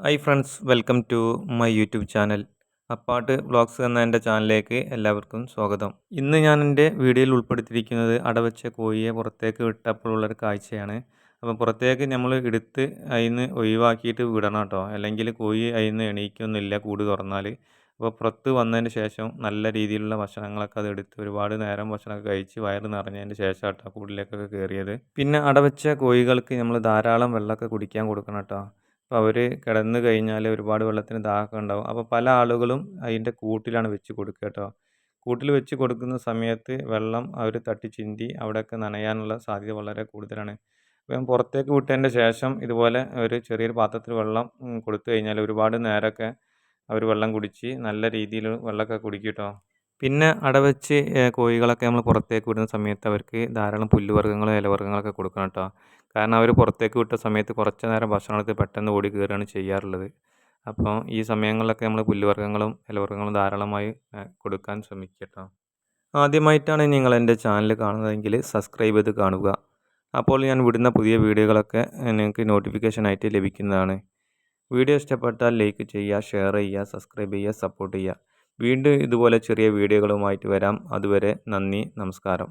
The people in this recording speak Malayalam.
Hi friends, welcome to my YouTube channel. Appattu vlogs എന്ന എൻ്റെ ചാനലിലേക്ക് എല്ലാവർക്കും സ്വാഗതം. ഇന്ന് ഞാൻ എൻ്റെ വീഡിയോയിൽ ഉൾപ്പെടുത്തിയിരിക്കുന്നത് അടവച്ച കോഴിയെ പുറത്തേക്ക് വിട്ടപ്പോഴുള്ളൊരു കാഴ്ചയാണ്. അപ്പോൾ പുറത്തേക്ക് നമ്മൾ എടുത്ത് അതിന് ഒഴിവാക്കിയിട്ട് വിടണം കേട്ടോ, അല്ലെങ്കിൽ കോഴി അതിന് എണീക്കൊന്നുമില്ല കൂട് തുറന്നാൽ. അപ്പോൾ പുറത്ത് വന്നതിന് ശേഷം നല്ല രീതിയിലുള്ള ഭക്ഷണങ്ങളൊക്കെ അത് എടുത്ത് ഒരുപാട് നേരം ഭക്ഷണമൊക്കെ കഴിച്ച് വയറ് നിറഞ്ഞതിന് ശേഷം കേട്ടോ കൂടിലേക്കൊക്കെ കയറിയത്. പിന്നെ അടവച്ച കോഴികൾക്ക് നമ്മൾ ധാരാളം വെള്ളമൊക്കെ കുടിക്കാൻ കൊടുക്കണം കേട്ടോ. അപ്പോൾ അവർ കിടന്ന് കഴിഞ്ഞാൽ ഒരുപാട് വെള്ളത്തിന് ദാഹമൊക്കെ ഉണ്ടാവും. അപ്പോൾ പല ആളുകളും അതിൻ്റെ കൂട്ടിലാണ് വെച്ച് കൊടുക്കുക കേട്ടോ. കൂട്ടിൽ വെച്ച് കൊടുക്കുന്ന സമയത്ത് വെള്ളം അവർ തട്ടി ചിന്തി അവിടെയൊക്കെ നനയാനുള്ള സാധ്യത വളരെ കൂടുതലാണ്. അപ്പം പുറത്തേക്ക് വിട്ടതിൻ്റെ ശേഷം ഇതുപോലെ ഒരു ചെറിയൊരു പാത്രത്തിൽ വെള്ളം കൊടുത്തു കഴിഞ്ഞാൽ ഒരുപാട് നേരമൊക്കെ അവർ വെള്ളം കുടിച്ച് നല്ല രീതിയിൽ വെള്ളമൊക്കെ കുടിക്കും കേട്ടോ. പിന്നെ അടവച്ച് കോഴികളൊക്കെ നമ്മൾ പുറത്തേക്ക് വിടുന്ന സമയത്ത് അവർക്ക് ധാരാളം പുല്ലുവർഗ്ഗങ്ങളും ഇലവർഗ്ഗങ്ങളൊക്കെ കൊടുക്കണം കേട്ടോ. കാരണം അവർ പുറത്തേക്ക് വിട്ട സമയത്ത് കുറച്ച് നേരം ഭക്ഷണം എടുത്ത് പെട്ടെന്ന് ഓടി കയറുകയാണ് ചെയ്യാറുള്ളത്. അപ്പോൾ ഈ സമയങ്ങളിലൊക്കെ നമ്മൾ പുല്ലുവർഗ്ഗങ്ങളും ഇലവർഗ്ഗങ്ങളും ധാരാളമായി കൊടുക്കാൻ ശ്രമിക്കുക കേട്ടോ. ആദ്യമായിട്ടാണ് നിങ്ങൾ എൻ്റെ ചാനൽ കാണുന്നതെങ്കിൽ സബ്സ്ക്രൈബ് ചെയ്ത് കാണുക. അപ്പോൾ ഞാൻ വിടുന്ന പുതിയ വീഡിയോകളൊക്കെ നിങ്ങൾക്ക് നോട്ടിഫിക്കേഷനായിട്ട് ലഭിക്കുന്നതാണ്. വീഡിയോ ഇഷ്ടപ്പെട്ടാൽ ലൈക്ക് ചെയ്യുക, ഷെയർ ചെയ്യുക, സബ്സ്ക്രൈബ് ചെയ്യുക, സപ്പോർട്ട് ചെയ്യുക. വീണ്ടും ഇതുപോലെ ചെറിയ വീഡിയോകളുമായിട്ട് വരാം. അതുവരെ നന്ദി, നമസ്കാരം.